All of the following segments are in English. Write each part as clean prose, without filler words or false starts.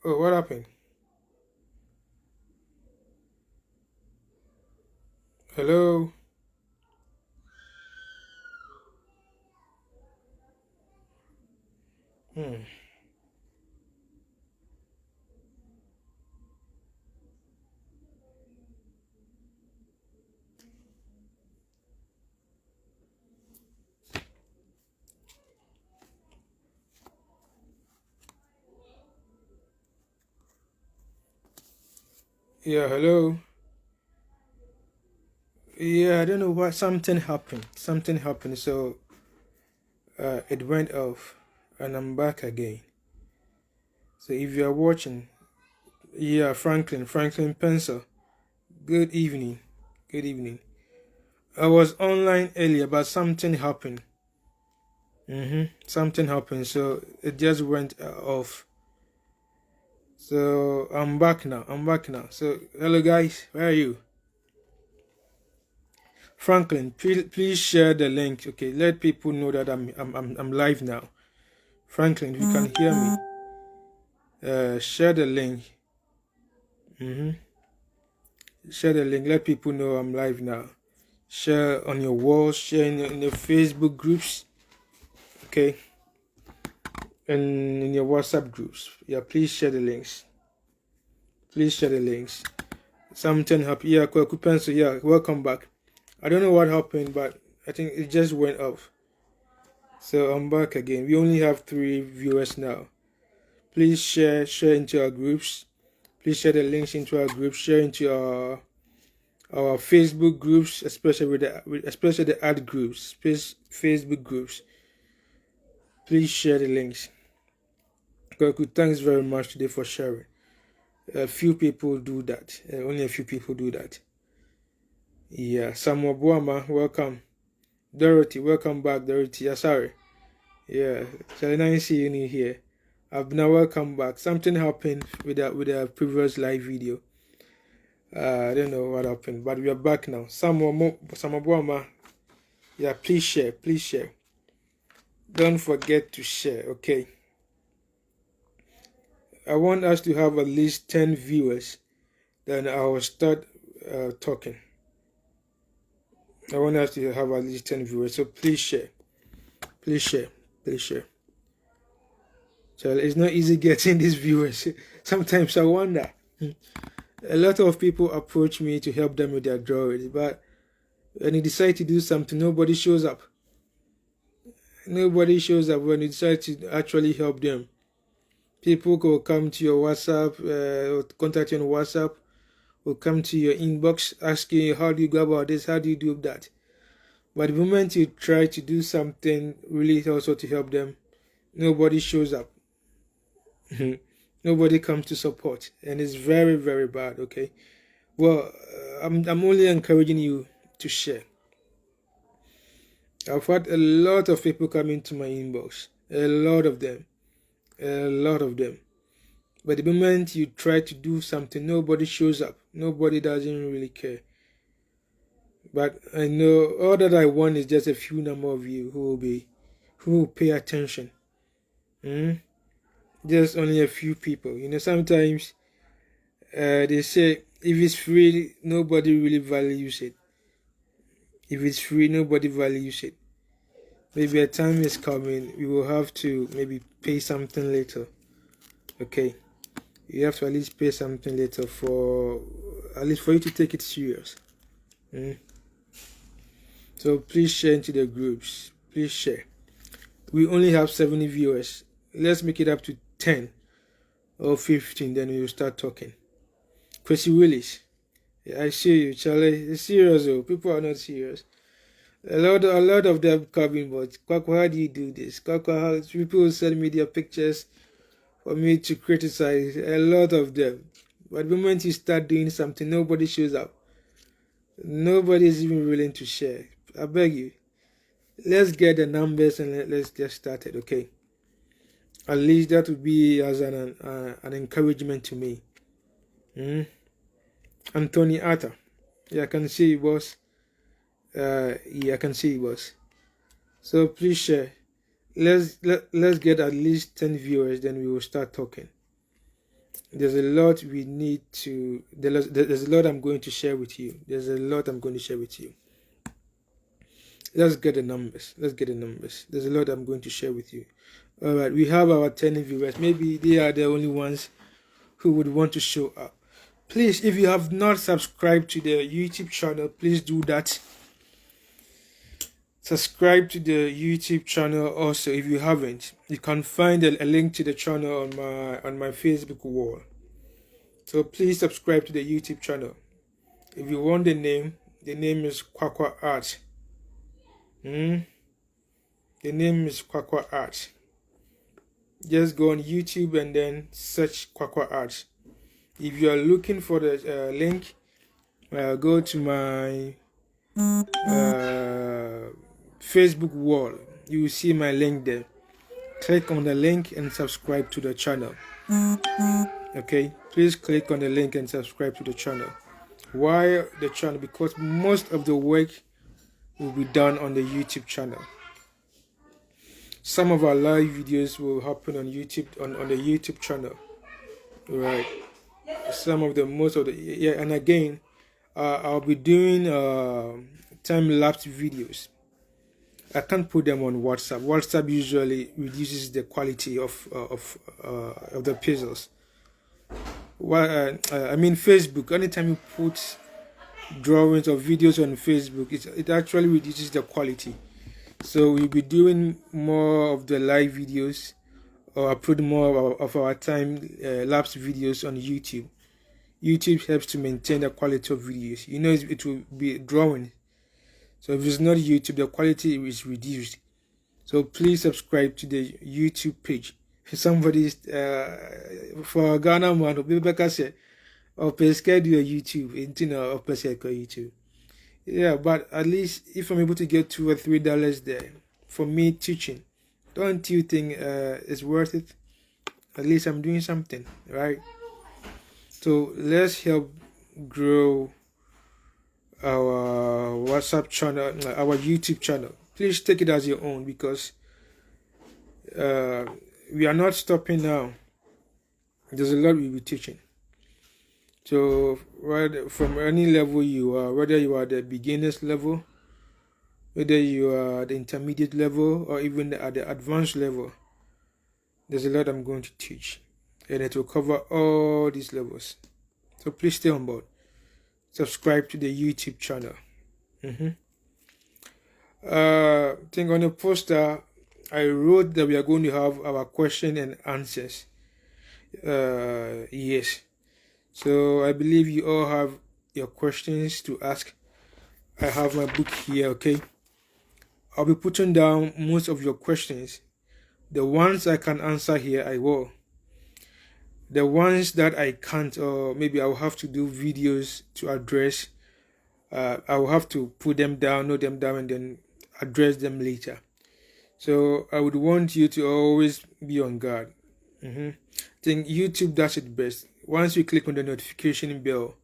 Oh, what happened? Hello? Hmm. Yeah, hello? Yeah, I don't know what, something happened. Something happened, so it went off, and I'm back again. So if you are watching, yeah, Franklin Pencil, good evening. Good evening. I was online earlier, but something happened. Something happened, so it just went off. So I'm back now. I'm back now. So hello guys, where are you? Franklin, please share the link. Okay, let people know that I'm live now. Franklin, if you can hear me, share the link. Share the link. Let people know I'm live now. Share on your walls. Share in your Facebook groups. Okay, and in your WhatsApp groups. Yeah, please share the links. Please share the links. Something happened. Yeah, Kwaku Pencil. Yeah, welcome back. I don't know what happened, but I think it just went off. So I'm back again. We only have 3 viewers now. Please share into our groups. Please share the links into our groups. Share into our Facebook groups, especially especially the ad groups, Facebook groups. Please share the links. Kwaku, thanks very much today for sharing. A few people do that. Only a few people do that. Yeah, Samuel Buama, welcome. Dorothy, welcome back, Dorothy. Yeah, sorry. Yeah, so nice seeing you here. I've now welcome back. Something happened with a previous live video. I don't know what happened, but we are back now. Samuel Buama, yeah, please share, please share. Don't forget to share, okay? I want us to have at least 10 viewers. Then I will start talking. I want us to have at least 10 viewers, so please share. Please share. Please share. So it's not easy getting these viewers. Sometimes I wonder. A lot of people approach me to help them with their drawings, but when you decide to do something, nobody shows up. Nobody shows up when you decide to actually help them. People will come to your WhatsApp, contact you on WhatsApp, will come to your inbox asking you, how do you go about this? How do you do that? But the moment you try to do something really also to help them, nobody shows up. Nobody comes to support, and it's very, very bad. Okay, well, I'm only encouraging you to share. I've had a lot of people come into my inbox, a lot of them. But the moment you try to do something, nobody shows up. Nobody doesn't really care. But I know all that I want is just a few number of you who will pay attention. Just only a few people. Sometimes they say if it's free, nobody really values it. If it's free, nobody values it. Maybe a time is coming, we will have to maybe pay something later. Okay, you have to at least pay something later at least for you to take it serious. So please share into the groups. Please share. We only have 70 viewers. Let's make it up to 10 or 15, then we will start talking. Chrissy Willis, yeah, I see you, Charlie. It's serious though. People are not serious. A lot of them coming, but Kwakwa, how do you do this? Kwakwa, how people send me their pictures for me to criticize. A lot of them. But the moment you start doing something, nobody shows up. Nobody is even willing to share. I beg you. Let's get the numbers and let's get started, okay? At least that would be as an encouragement to me. Anthony Atta. Yeah, I can see you, boss. Yeah, I can see you, boss. So please share. Let's get at least 10 viewers, then we will start talking. there's a lot we need to. There's a lot I'm going to share with you. There's a lot I'm going to share with you. Let's get the numbers. There's a lot I'm going to share with you. All right, we have our 10 viewers. Maybe they are the only ones who would want to show up. Please, if you have not subscribed to the YouTube channel, please do that. Subscribe to the YouTube channel also. If you haven't, you can find a link to the channel on my Facebook wall. So please subscribe to the YouTube channel. If you want the name is Kwakwa Art. The name is Kwakwa Art. Just go on YouTube and then search Kwakwa Art. If you are looking for the link, go to my Facebook wall. You will see my link there. Click on the link and subscribe to the channel. Okay, please click on the link and subscribe to the channel. Why the channel? Because most of the work will be done on the YouTube channel. Some of our live videos will happen on YouTube, on the YouTube channel. Right. Some of the most of the, yeah, and again, I'll be doing time-lapse videos. I can't put them on WhatsApp. WhatsApp usually reduces the quality of the pixels. I mean Facebook. Anytime you put drawings or videos on Facebook, it actually reduces the quality. So we'll be doing more of the live videos, or upload more of our time-lapse videos on YouTube. YouTube helps to maintain the quality of videos. You know, it will be drawing. So if it's not YouTube, the quality is reduced. So please subscribe to the YouTube page. Somebody for Ghana man, Rebecca said, or pay schedule YouTube, or pay YouTube. Yeah, but at least if I'm able to get $2 or $3 there for me teaching, don't you think it's worth it? At least I'm doing something, right? So let's help grow our WhatsApp channel, our YouTube channel. Please take it as your own, because we are not stopping now. There's a lot we'll be teaching. So right from any level you are, whether you are the beginners level, whether you are the intermediate level, or even at the advanced level, there's a lot I'm going to teach, and it will cover all these levels. So please stay on board. Subscribe to the YouTube channel. I think on the poster I wrote that we are going to have our question and answers. Yes. So I believe you all have your questions to ask. I have my book here, okay? I'll be putting down most of your questions. The ones I can answer here, I will. The ones that I can't, or maybe I'll have to do videos to address, I'll have to put them down, note them down, and then address them later. So I would want you to always be on guard. I think YouTube does it best. Once you click on the notification bell,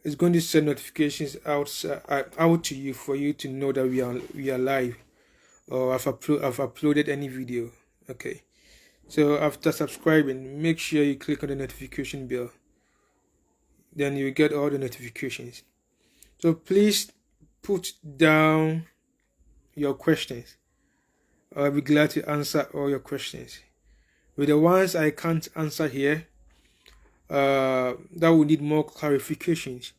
it's going to send notifications out to you for you to know that we are live, or I've uploaded any video. Okay. So after subscribing, make sure you click on the notification bell. Then you get all the notifications. So please put down your questions. I'll be glad to answer all your questions. With the ones I can't answer here, that will need more clarifications,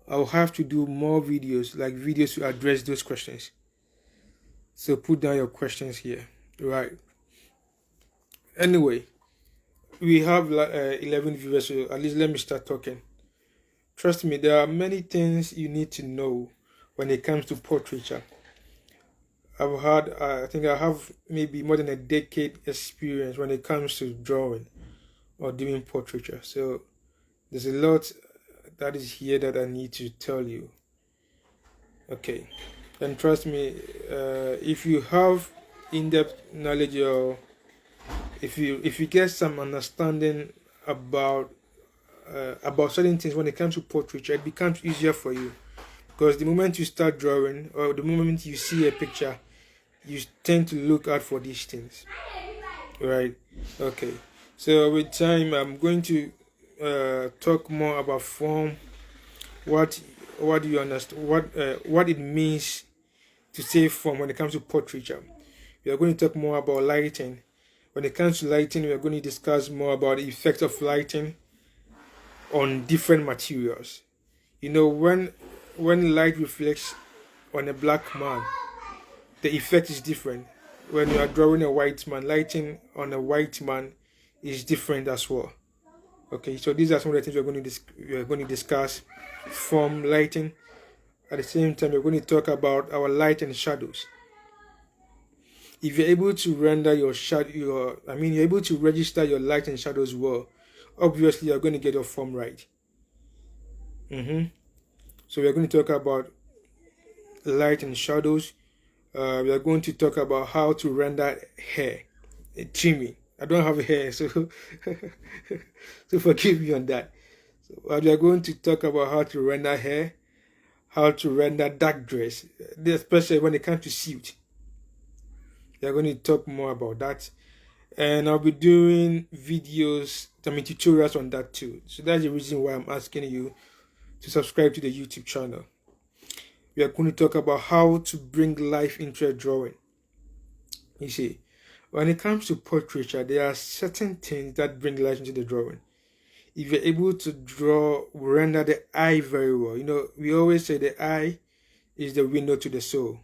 I'll have to do more videos, like videos to address those questions. So put down your questions here, right? Anyway, we have 11 viewers, so at least let me start talking. Trust me, there are many things you need to know when it comes to portraiture. I think I have maybe more than a decade experience when it comes to drawing or doing portraiture. So there's a lot that is here that I need to tell you. Okay, and trust me, if you have in-depth knowledge, or if you get some understanding about certain things when it comes to portraiture, it becomes easier for you, because the moment you start drawing, or the moment you see a picture, you tend to look out for these things, right? Okay, So with time, I'm going to talk more about form. What do you understand? What it means to say form when it comes to portraiture. We are going to talk more about lighting. When it comes to lighting, we are going to discuss more about the effect of lighting on different materials. You know, when light reflects on a black man, the effect is different. When you are drawing a white man, lighting on a white man is different as well. Okay, so these are some of the things we're going to discuss: form, lighting. At the same time, we're going to talk about our light and shadows. If you're able to render your you're able to register your light and shadows well, obviously you're going to get your form right. So we're going to talk about light and shadows. We are going to talk about how to render hair, trimming. I don't have hair, so so forgive me on that. So we are going to talk about how to render hair, how to render dark dress, especially when it comes to suit. We are going to talk more about that, and I'll be doing videos, tutorials on that too. So that's the reason why I'm asking you to subscribe to the YouTube channel. We are going to talk about how to bring life into a drawing. You see, when it comes to portraiture, there are certain things that bring life into the drawing. If you're able to render the eye very well, you know, we always say the eye is the window to the soul.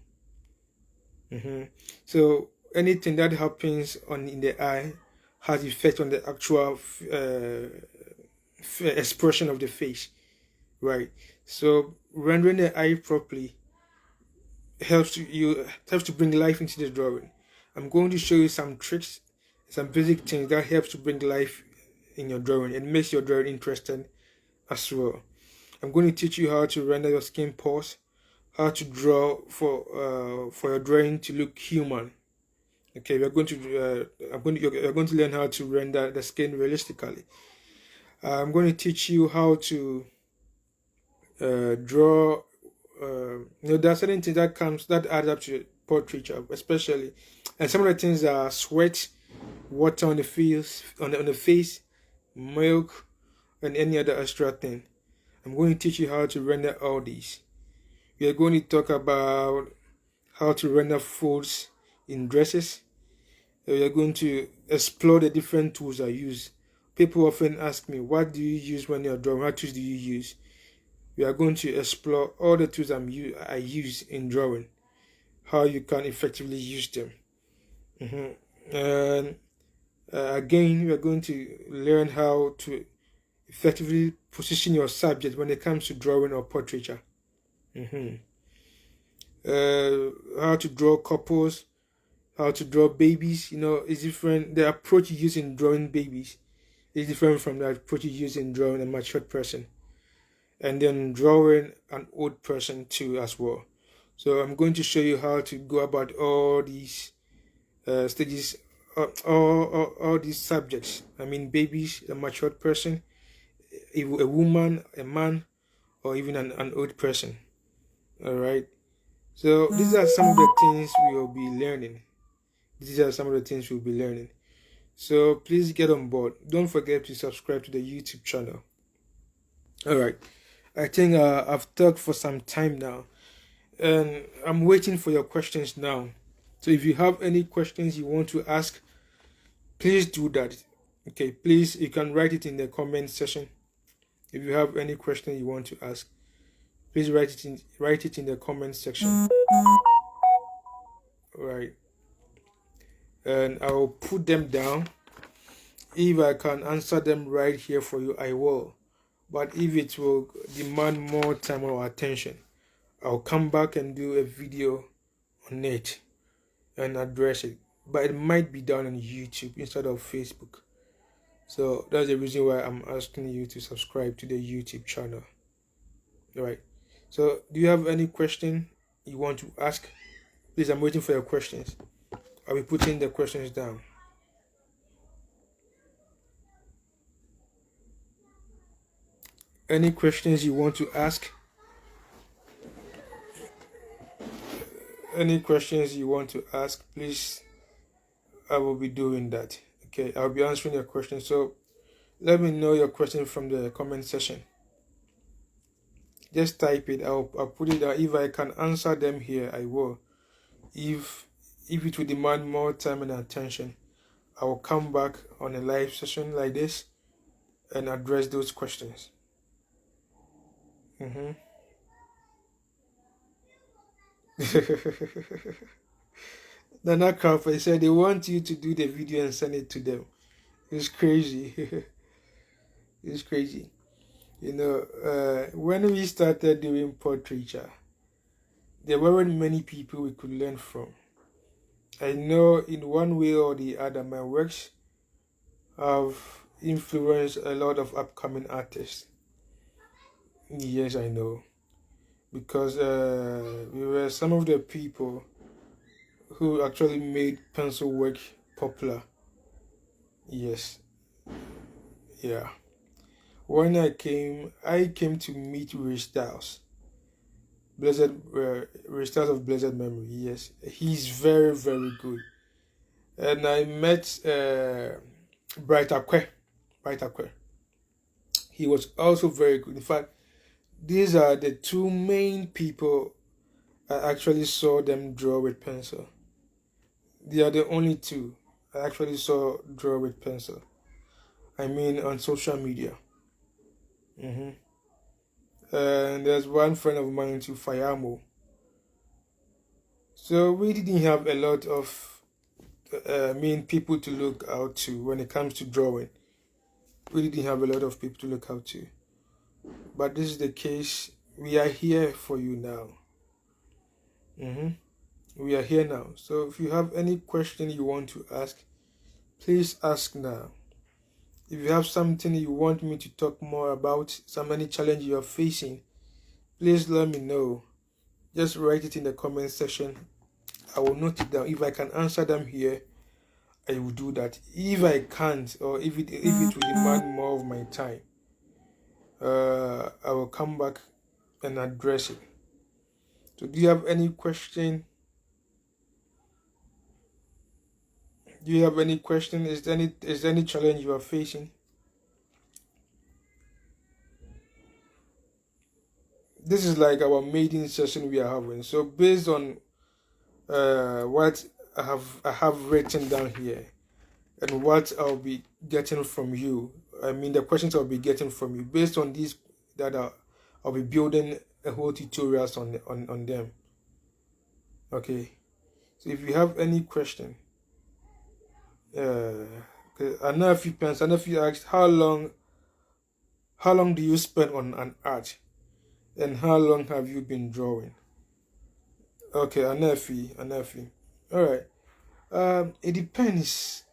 So anything that happens in the eye has effect on the actual expression of the face, right? So rendering the eye properly helps to bring life into the drawing. I'm going to show you some tricks, some basic things that helps to bring life in your drawing and makes your drawing interesting as well. I'm going to teach you how to render your skin pores, how to draw for your drawing to look human. Okay, you're going to learn how to render the skin realistically. I'm going to teach you how to draw. There are certain things that add up to portraiture, especially, and some of the things are sweat, water on the face, milk, and any other extra thing. I'm going to teach you how to render all these. We are going to talk about how to render folds in dresses. We are going to explore the different tools I use. People often ask me, what do you use when you're drawing? What tools do you use? We are going to explore all the tools I use in drawing, how you can effectively use them. And again, we are going to learn how to effectively position your subject when it comes to drawing or portraiture. How to draw couples, how to draw babies. You know, it's different. The approach you use in drawing babies is different from the approach you use in drawing a matured person, and then drawing an old person too as well. So I'm going to show you how to go about all these stages, all these subjects. I mean, babies, a matured person, a woman, a man, or even an old person. All right. So these are some of the things we will be learning. So please get on board. Don't forget to subscribe to the YouTube channel. All right. I think I've talked for some time now, and I'm waiting for your questions now. So if you have any questions you want to ask, please do that. Okay, please, you can write it in the comment section. If you have any question you want to ask, please write it in the comment section. All right, and I will put them down. If I can answer them right here for you, I will. But if it will demand more time or attention, I'll come back and do a video on it and address it. But it might be done on YouTube instead of Facebook. So that's the reason why I'm asking you to subscribe to the YouTube channel. All right. So do you have any question you want to ask? Please, I'm waiting for your questions. I'll be putting the questions down. Any questions you want to ask? Any questions you want to ask, please, I will be doing that. Okay, I'll be answering your question. So let me know your question from the comment section. Just type it. I'll put it out. If I can answer them here, I will. If it will demand more time and attention, I will come back on a live session like this and address those questions. Mm-hmm. Nana Crawford said they want you to do the video and send it to them. It's crazy. It's crazy. When we started doing portraiture, there weren't many people we could learn from. I know in one way or the other, my works have influenced a lot of upcoming artists. Yes, I know. Because we were some of the people who actually made pencil work popular. Yes. Yeah. When I came to meet Ray Styles. Ray Styles of blessed memory. Yes. He's very, very good. And I met Bright Akwe. He was also very good. In fact, these are the two main people I actually saw them draw with pencil. They are the only two I actually saw draw with pencil. I mean, on social media. Mm-hmm. And there's one friend of mine to Fayamo. So we didn't have a lot of people to look out to when it comes to drawing. We didn't have a lot of people to look out to. But this is the case. We are here for you now. Mm-hmm. We are here now. So if you have any question you want to ask, please ask now. If you have something you want me to talk more about, any challenge you are facing, please let me know. Just write it in the comment section. I will note it down. If I can answer them here, I will do that. If I can't, or if it will demand more of my time, I will come back and address it. So do you have any question? Do you have any question? Is there any challenge you are facing? This is like our maiden session we are having. So based on what I have written down here and what I'll be getting from you, I mean the questions I'll be getting from you, based on these that I'll be building a whole tutorials on them. Okay, so if you have any question, I know if you asked how long do you spend on an art, and how long have you been drawing? Okay, Anafi. All right. It depends.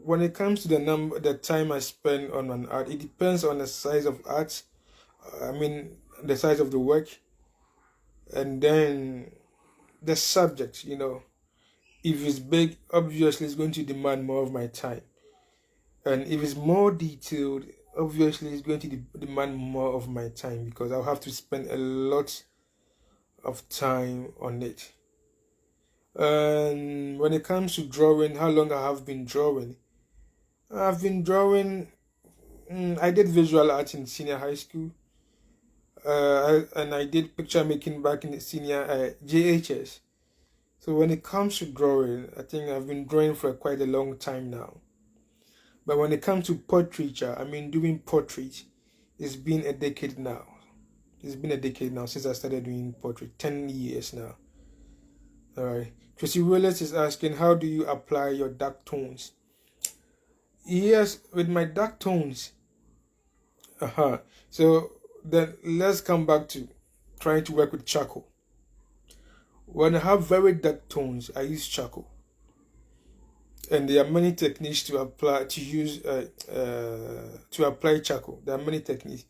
When it comes to the time I spend on an art, it depends on the size of art. I mean, the size of the work, and then the subject. If it's big, obviously it's going to demand more of my time, and if it's more detailed, obviously it's going to demand more of my time because I'll have to spend a lot of time on it. And when it comes to drawing, how long I have been drawing? I've been drawing. I did visual art in senior high school, and I did picture making back in the senior JHS. So when it comes to drawing, I think I've been drawing for quite a long time now. But when it comes to portraiture, I mean doing portraits, it's been a decade now. It's been a decade now since I started doing portrait. 10 years now. All right. Tracy Willis is asking, how do you apply your dark tones? Yes, with my dark tones. So then let's come back to trying to work with charcoal. When I have very dark tones, I use charcoal. And there are many techniques to apply to apply charcoal. There are many techniques.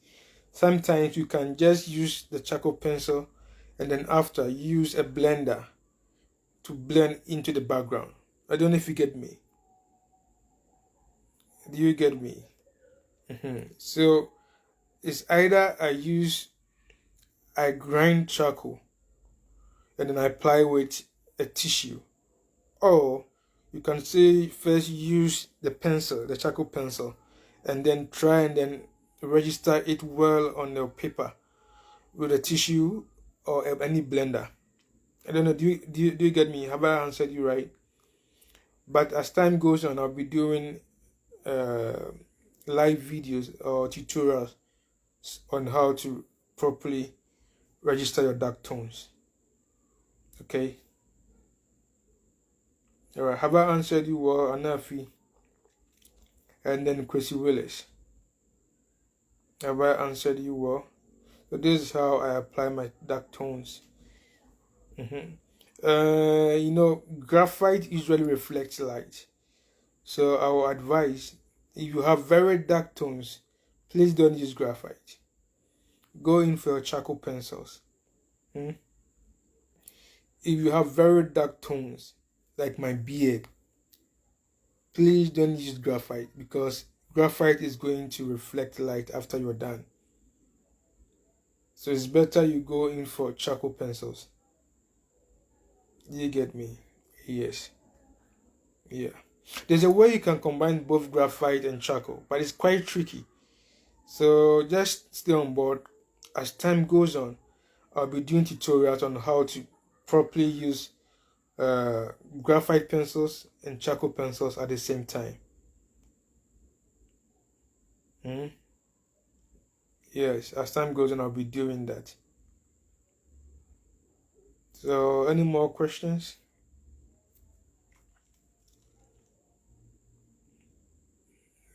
Sometimes you can just use the charcoal pencil and then after use a blender to blend into the background. I don't know if you get me. Do you get me? So it's either I grind charcoal and then I apply with a tissue, or you you can say first use the pencil, the charcoal pencil, and then try and then register it well on your paper with a tissue or any blender. I don't know, do you get me? Have I answered you right? But as time goes on, I'll be doing live videos or tutorials on how to properly register your dark tones. Okay. Alright, have I answered you well, Anafi? And then Chrissy Willis. Have I answered you well? So this is how I apply my dark tones. Graphite usually reflects light. So I will advise, if you have very dark tones, please don't use graphite. Go in for your charcoal pencils. If you have very dark tones, like my beard, please don't use graphite, because graphite is going to reflect light after you're done. So it's better you go in for charcoal pencils. You get me? Yes. Yeah. There's a way you can combine both graphite and charcoal, but it's quite tricky. So just stay on board. As time goes on, I'll be doing tutorials on how to properly use graphite pencils and charcoal pencils at the same time. Yes, as time goes on, I'll be doing that. So, any more questions?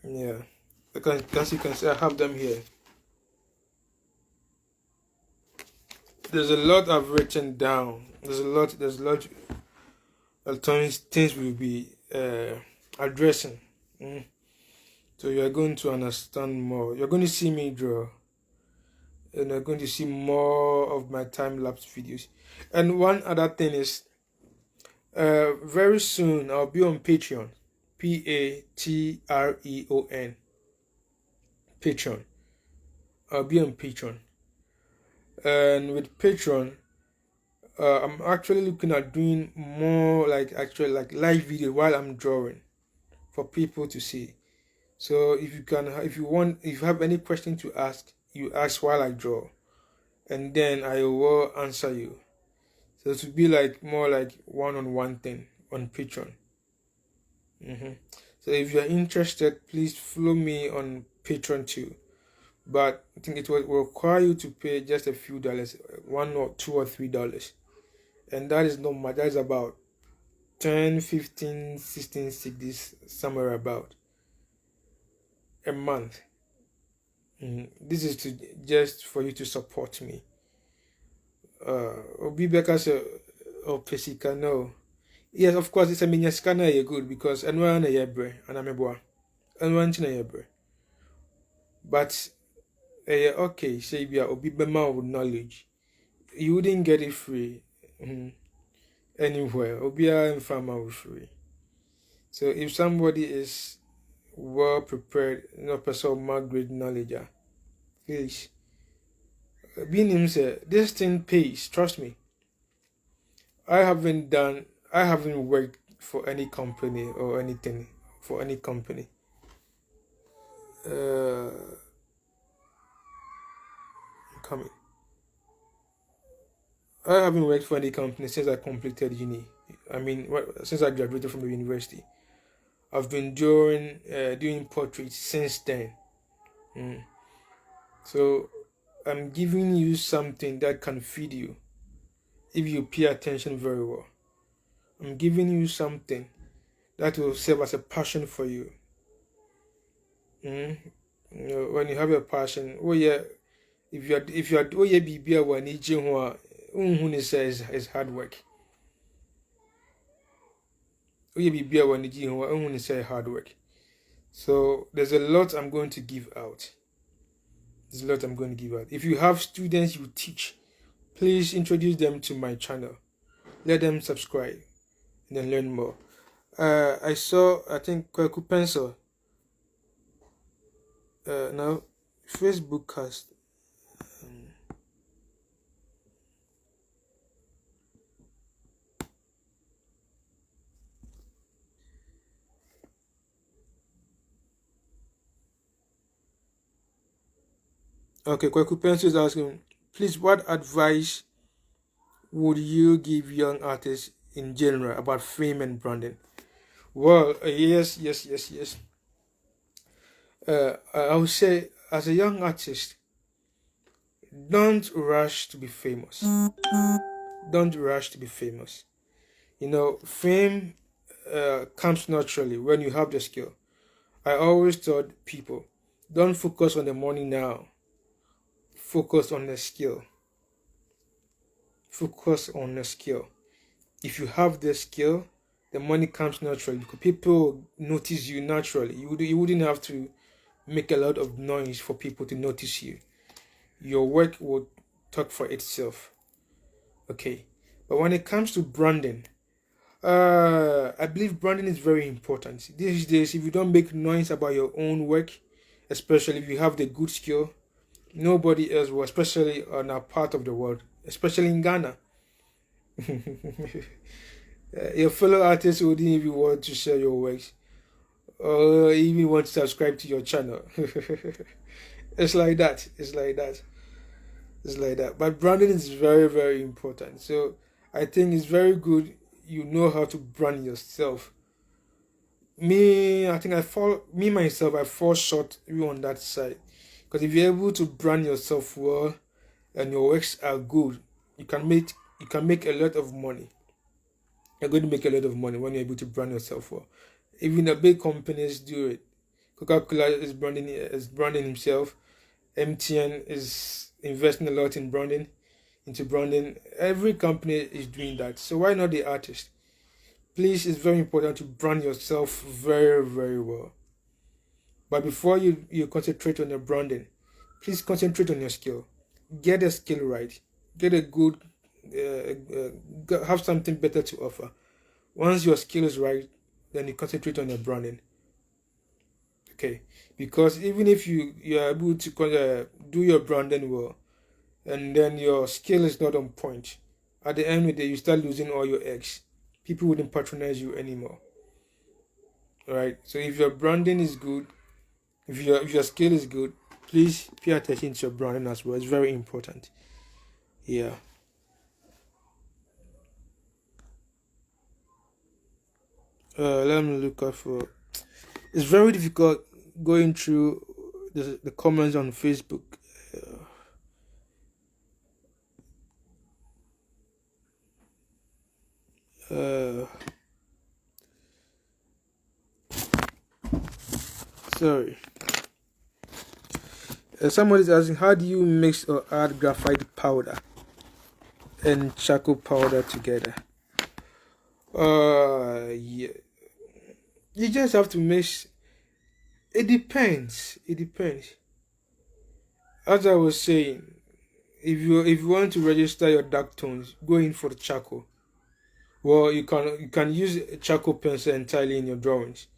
Yeah, as you can see, I have them here. There's a lot I've written down. There's a lot of things we'll be addressing. So you are going to understand more. You're going to see me draw, and you're going to see more of my time-lapse videos. And one other thing is, very soon I'll be on Patreon. Patreon. Patreon. I'll be on Patreon. And with Patreon, I'm actually looking at doing more like live video while I'm drawing for people to see. So if you have any question to ask, you ask while I draw, and then I will answer you. So it will be like more like one-on-one thing on Patreon. So if you're interested, please follow me on Patreon too. But I think it will require you to pay just a few dollars, $1 or $2 or $3. And that is not much. That's about 10, 15, 16 cedis, somewhere about a month. This is just for you to support me. Obi because of Pesika, no. Yes, of course, it's a mini scanner, you're good, because anyone a yebre, and I'm a boy. Anyone in a yebre. But, okay, say we are Obi Bema with knowledge. You wouldn't get it free anywhere. Obi and farmer was free. So if somebody is well prepared, person more great knowledge, please. Being him say this thing pays, trust me. I haven't worked for any company or anything for any company. Coming. I haven't worked for any company since I completed uni. I mean, since I graduated from the university. I've been doing portraits since then. So I'm giving you something that can feed you if you pay attention very well. I'm giving you something that will serve as a passion for you. When you have a passion, if you are be when is hard work. Hard work. So there's a lot I'm going to give out. If you have students you teach, please introduce them to my channel. Let them subscribe and then learn more. I think Kwaku Pencil. Now Facebook has Okay, Kwaku Pencil is asking, please, what advice would you give young artists in general about fame and branding? Well, yes. I would say, as a young artist, don't rush to be famous. Don't rush to be famous. Fame comes naturally when you have the skill. I always told people, don't focus on the money now. Focus on the skill. Focus on the skill. If you have the skill, the money comes naturally because people notice you naturally. You wouldn't have to make a lot of noise for people to notice you. Your work will talk for itself. Okay. But when it comes to branding, I believe branding is very important. These days, if you don't make noise about your own work, especially if you have the good skill, nobody else will, especially on our part of the world, especially in Ghana. Your fellow artists wouldn't even want to share your works or even want to subscribe to your channel. It's like that. It's like that. It's like that. But branding is very, very important. So I think it's very good you know how to brand yourself. I think I fall short even on that side. Because if you're able to brand yourself well and your works are good, you can make a lot of money. You're going to make a lot of money when you're able to brand yourself well. Even the big companies do it. Coca-Cola is branding himself. MTN is investing a lot in branding, into branding. Every company is doing that. So why not the artist? Please, it's very important to brand yourself very, very well. But before you concentrate on your branding, please concentrate on your skill. Get a skill right. Get a good, have something better to offer. Once your skill is right, then you concentrate on your branding. Okay, because even if you are able to do your branding well, and then your skill is not on point, at the end of the day, you start losing all your eggs. People wouldn't patronize you anymore. All right. So if your branding is good, if your skill is good, please pay attention to your branding as well. It's very important. Yeah. Let me look up for. It's very difficult going through the comments on Facebook. Uh, Sorry. Somebody's asking, how do you mix or add graphite powder and charcoal powder together? Yeah. You just have to mix. It depends. It depends. As I was saying, if you want to register your dark tones, go in for the charcoal. Well, you can use a charcoal pencil entirely in your drawings,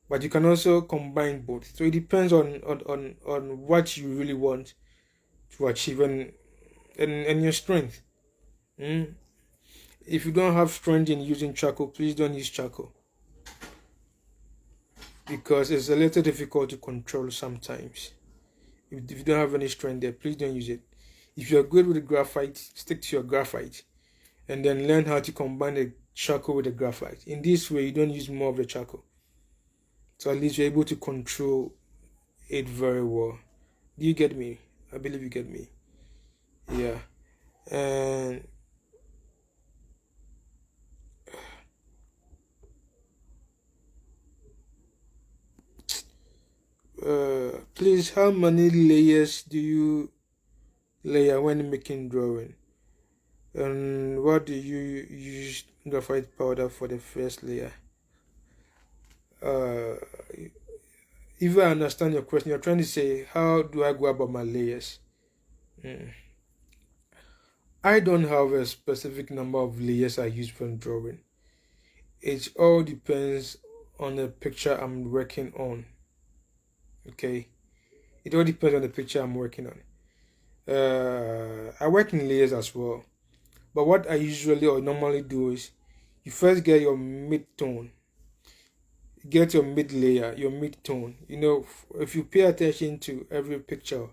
but you can also combine both. So it depends on what you really want to achieve and your strength. Mm? If you don't have strength in using charcoal, please don't use charcoal because it's a little difficult to control sometimes. If you don't have any strength there, please don't use it. If you're good with the graphite, stick to your graphite and then learn how to combine the charcoal with the graphite. In this way, you don't use more of the charcoal. So at least you're able to control it very well. Do you get me? I believe you get me. Yeah. And please, how many layers do you layer when making drawing? And what do you use graphite powder for the first layer? Uh, if I understand your question, you're trying to say, how do I go about my layers? I don't have a specific number of layers I use when drawing. It all depends on the picture I'm working on. Okay, it all depends on the picture I'm working on. I work in layers as well, but what I usually or normally do is you first get your mid tone, get your mid layer, your mid tone. If you pay attention to every picture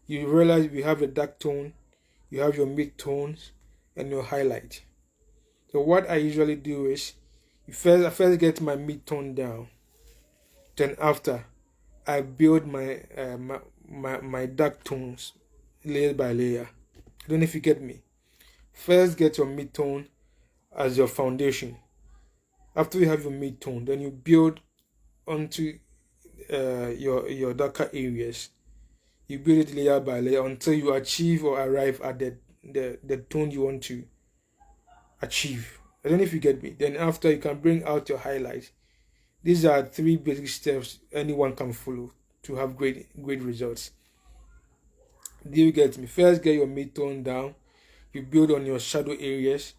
you realize we have a dark tone, you have your mid-tones, and your highlight. So what I usually do is, I first get my mid-tone down. Then after, I build my dark tones layer by layer. I don't know if you get me. First get your mid-tone as your foundation. After you have your mid-tone, then you build onto your darker areas. You build it layer by layer until you achieve or arrive at the tone you want to achieve. I don't know if you get me. Then after, you can bring out your highlights. These are 3 basic steps anyone can follow to have great results. Do you get me? First, get your mid-tone down. You build on your shadow areas.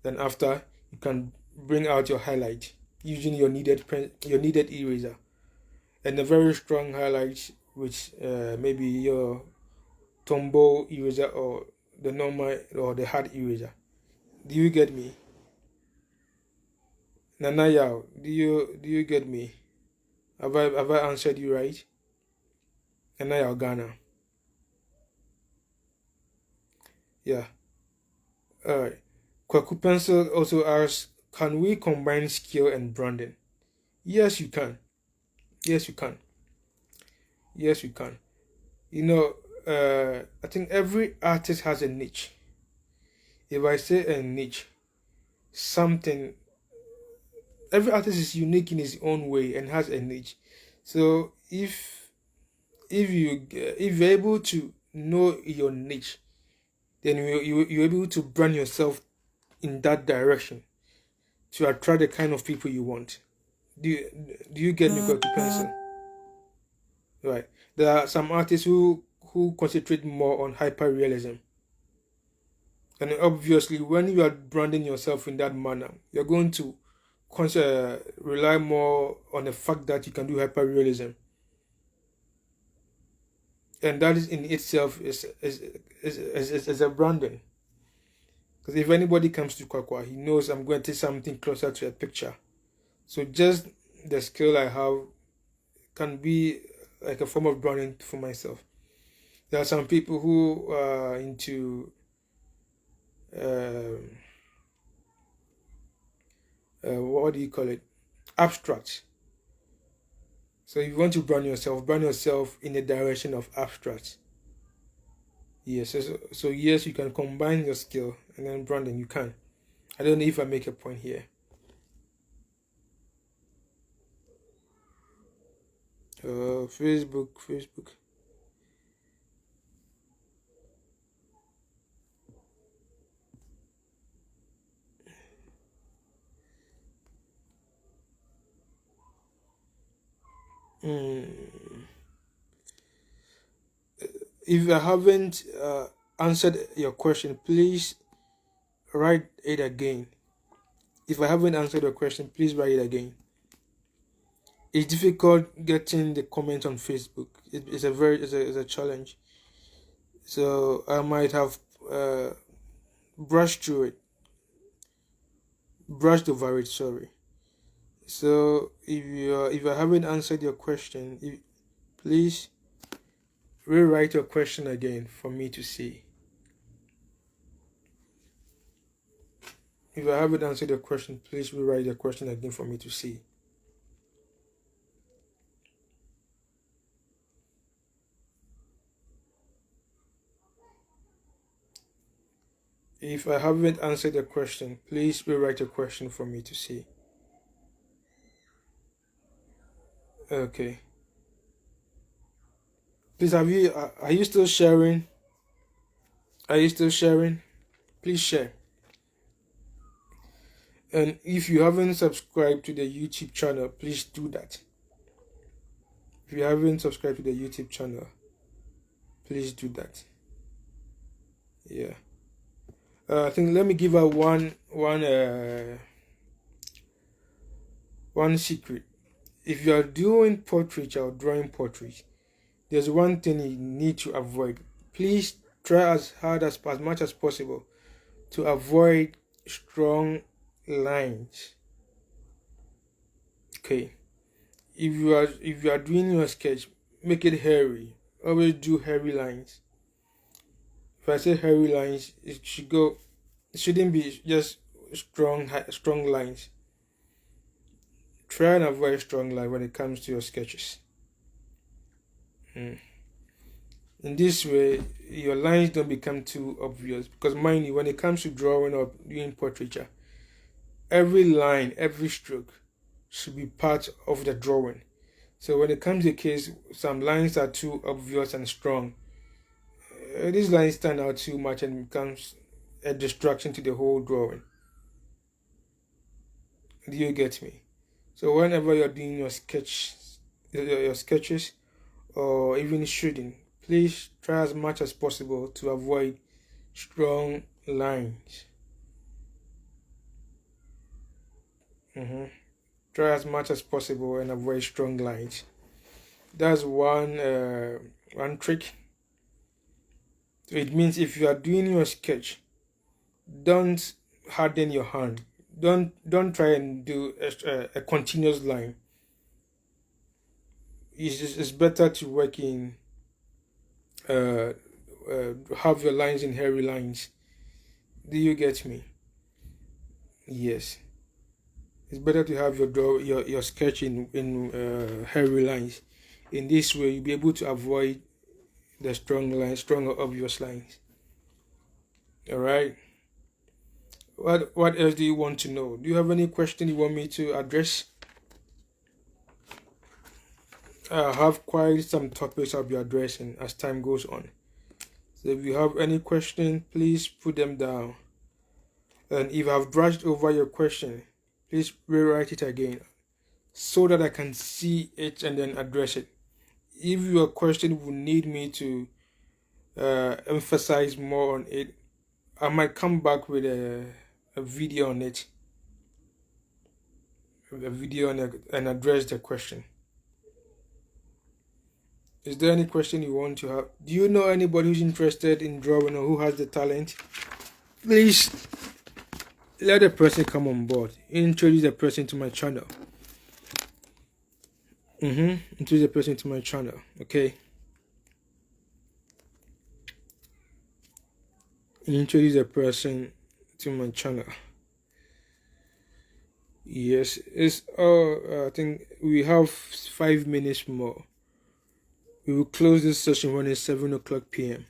Then after, you can bring out your highlight using your needed eraser, and a very strong highlight, which maybe your Tombow eraser or the normal or the hard eraser. Do you get me? Nanaya, do you get me? Have I answered you right? Nanaya Ghana. Yeah. Alright. Kwaku Pencil also asks, can we combine skill and branding? Yes, you can. Yes, you can. Yes, you can. You know, I think every artist has a niche. If I say a niche, something, every artist is unique in his own way and has a niche. So if you're able to know your niche, then you're able to brand yourself in that direction to attract the kind of people you want. Do you get me, Kwaku Pencil? Right. There are some artists who concentrate more on hyperrealism. And obviously, when you are branding yourself in that manner, you're going to rely more on the fact that you can do hyperrealism. And that is in itself is a branding. Because if anybody comes to Kwakwa, he knows I'm going to take something closer to a picture. So just the skill I have can be like a form of branding for myself. There are some people who are into what do you call it? Abstract. So if you want to brand yourself in the direction of abstract. Yes, so yes, you can combine your skill and then branding. You can. I don't know if I make a point here. Facebook. If I haven't answered your question, please write it again. If I haven't answered your question, please write it again. It's difficult getting the comment on Facebook. It's a challenge. So I might have brushed over it. Sorry. So if I haven't answered your question, please rewrite your question again for me to see. If I haven't answered your question, please rewrite your question again for me to see. If I haven't answered your question, please rewrite your question for me to see. Okay. Please, are you still sharing? Are you still sharing? Please share. And if you haven't subscribed to the YouTube channel, please do that. If you haven't subscribed to the YouTube channel, please do that. Yeah. I think let me give out one secret. If you are doing portrait or drawing portraits, there's one thing you need to avoid. Please try as much as possible to avoid strong lines. Okay. If you are doing your sketch, make it hairy. Always do hairy lines. If I say hairy lines, it shouldn't be just strong lines. Try and avoid strong lines when it comes to your sketches. In this way, your lines don't become too obvious, because mind you, when it comes to drawing or doing portraiture, every line, every stroke should be part of the drawing. So when it comes to the case, some lines are too obvious and strong. These lines stand out too much and becomes a distraction to the whole drawing. Do you get me? So whenever you're doing your sketches, or even shooting, please try as much as possible to avoid strong lines. Try as much as possible and avoid strong lines. That's one trick. So it means if you are doing your sketch, don't harden your hand. Don't try and do a continuous line. It's better to work in have your lines in hairy lines. Do you get me? Yes. It's better to have your sketch in hairy lines. In this way, you'll be able to avoid the strong or obvious lines. All right. What else do you want to know? Do you have any question you want me to address? I have quite some topics I'll be addressing as time goes on. So if you have any question, please put them down. And if I've brushed over your question, please rewrite it again so that I can see it and then address it. If your question would need me to emphasize more on it, I might come back with a video on it, and address the question. Is there any question you want to have? Do you know anybody who's interested in drawing or who has the talent? Please let the person come on board. Introduce the person to my channel. Introduce the person to my channel. Okay. Introduce the person to my channel. Yes, it's I think we have 5 minutes more. We will close this session when it's 7 o'clock p.m.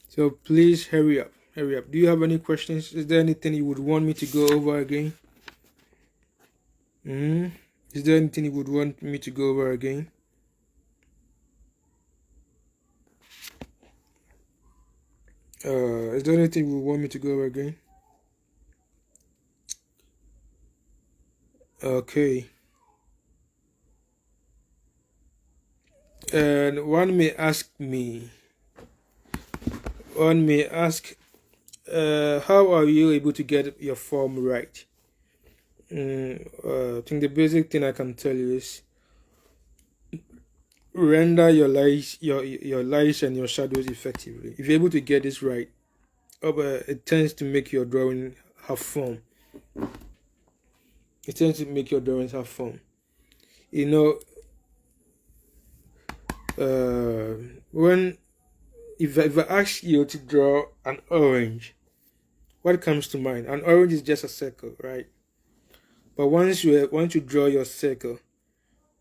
So please hurry up. Do you have any questions? Is there anything you would want me to go over again? Is there anything you would want me to go over again? Is there anything you would want me to go over again? Okay. And one may ask, how are you able to get your form right? I think the basic thing I can tell you is render your lights and your shadows effectively. If you're able to get this right, it tends to make your drawing have form. It tends to make your drawings have form. You know, if I ask you to draw an orange, what comes to mind? An orange is just a circle, right? But once you draw your circle,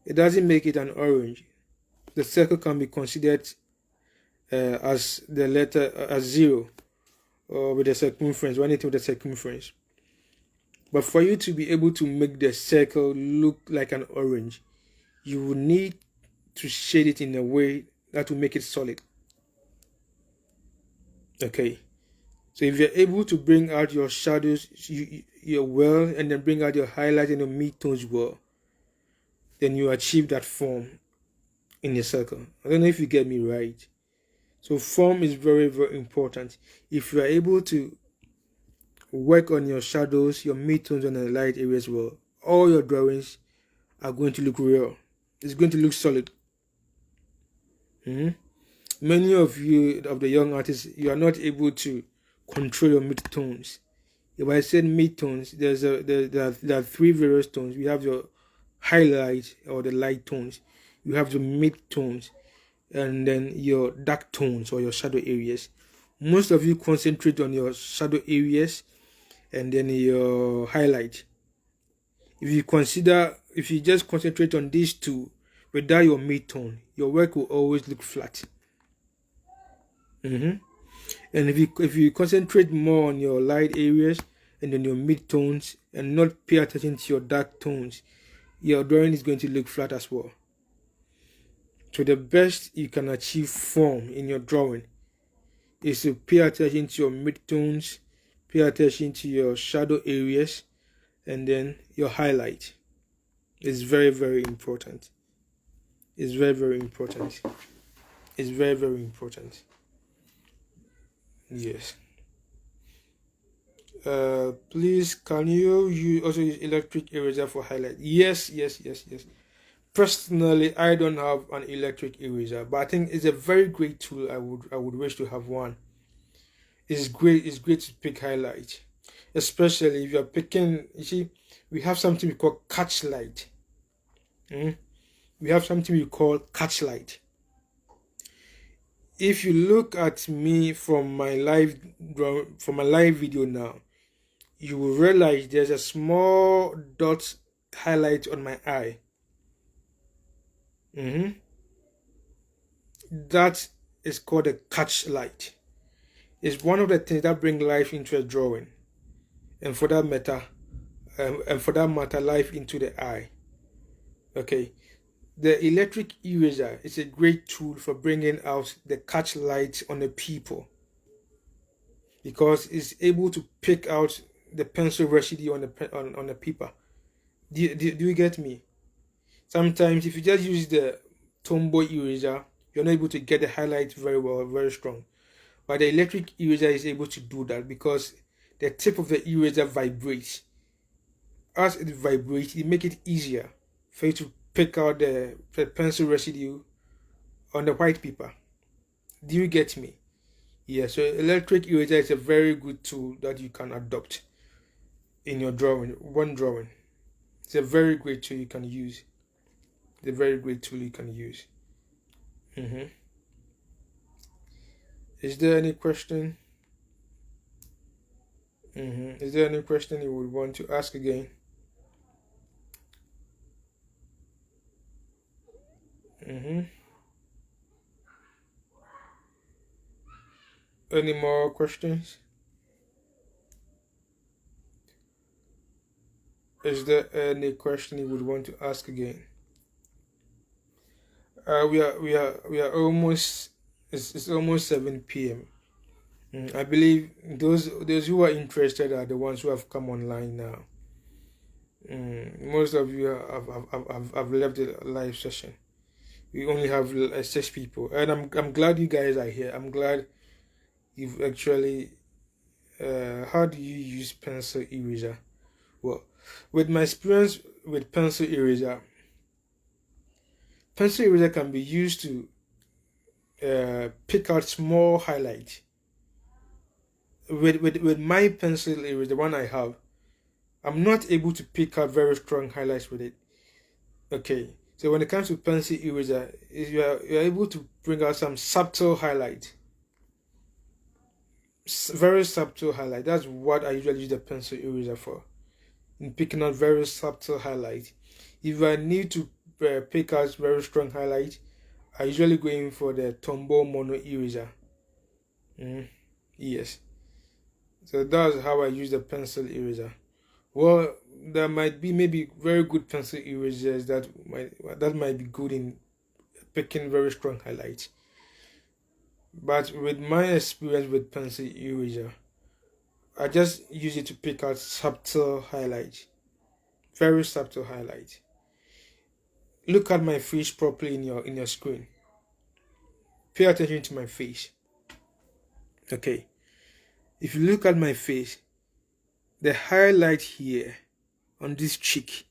it doesn't make it an orange. The circle can be considered as the letter as 0, or with a circumference, anything with a circumference. But for you to be able to make the circle look like an orange, you will need to shade it in a way that will make it solid. Okay, so if you're able to bring out your shadows well, and then bring out your highlights and your midtones well, then you achieve that form in your circle. I don't know if you get me right. So form is very, very important. If you are able to work on your shadows, your midtones, and the light areas well, all your drawings are going to look real. It's going to look solid. Many of you, of the young artists, you are not able to control your midtones. If I said midtones, there are 3 various tones. We have your highlight or the light tones. You have your midtones, and then your dark tones or your shadow areas. Most of you concentrate on your shadow areas and then your highlight. If you just concentrate on these two without your mid-tone, your work will always look flat. And if you concentrate more on your light areas and then your mid-tones and not pay attention to your dark tones, your drawing is going to look flat as well. So the best you can achieve form in your drawing is to pay attention to your mid-tones, pay attention to your shadow areas, and then your highlight. It's very, very important. It's very, very important. It's very, very important. Yes. Please, can you also use electric eraser for highlight? Yes. Personally, I don't have an electric eraser, but I think it's a very great tool. I would wish to have one. It's great. It's great to pick highlight, especially if you're picking. You see, we have something we call catch light. We have something we call catch light. If you look at me from my live video now, you will realize there's a small dot highlight on my eye. That is called a catch light. It's one of the things that bring life into a drawing, and for that matter, life into the eye. Okay, the electric eraser is a great tool for bringing out the catch light on the people, because it's able to pick out the pencil residue on the paper. Do you get me? Sometimes if you just use the Tomboy eraser, you're not able to get the highlight very well, very strong. But the electric eraser is able to do that because the tip of the eraser vibrates. As it vibrates, it makes it easier for you to pick out the pencil residue on the white paper. Do you get me? Yeah, so electric eraser is a very good tool that you can adopt in your drawing, one drawing. It's a very great tool you can use. It's a very great tool you can use. Is there any question? Is there any question you would want to ask again? Any more questions? Is there any question you would want to ask again? We are almost. It's almost 7 p.m. I believe those who are interested are the ones who have come online now. Most of you have left the live session. We only have 6 people, and I'm glad you guys are here. I'm glad you've actually. How do you use pencil eraser? Well, with my experience with pencil eraser can be used to pick out small highlights. With my pencil eraser, the one I have, I'm not able to pick out very strong highlights with it. Okay, so when it comes to pencil eraser, you're able to bring out some subtle highlight. Very subtle highlight. That's what I usually use the pencil eraser for, in picking out very subtle highlight. If I need to pick out very strong highlight, I usually go in for the Tombow mono eraser. Yes, so that's how I use the pencil eraser. Well, there might be maybe very good pencil erasers that might be good in picking very strong highlights. But with my experience with pencil eraser, I just use it to pick out subtle highlights, very subtle highlights. Look at my face properly in your screen. Pay attention to my face. Okay, if you look at my face, the highlight here on this cheek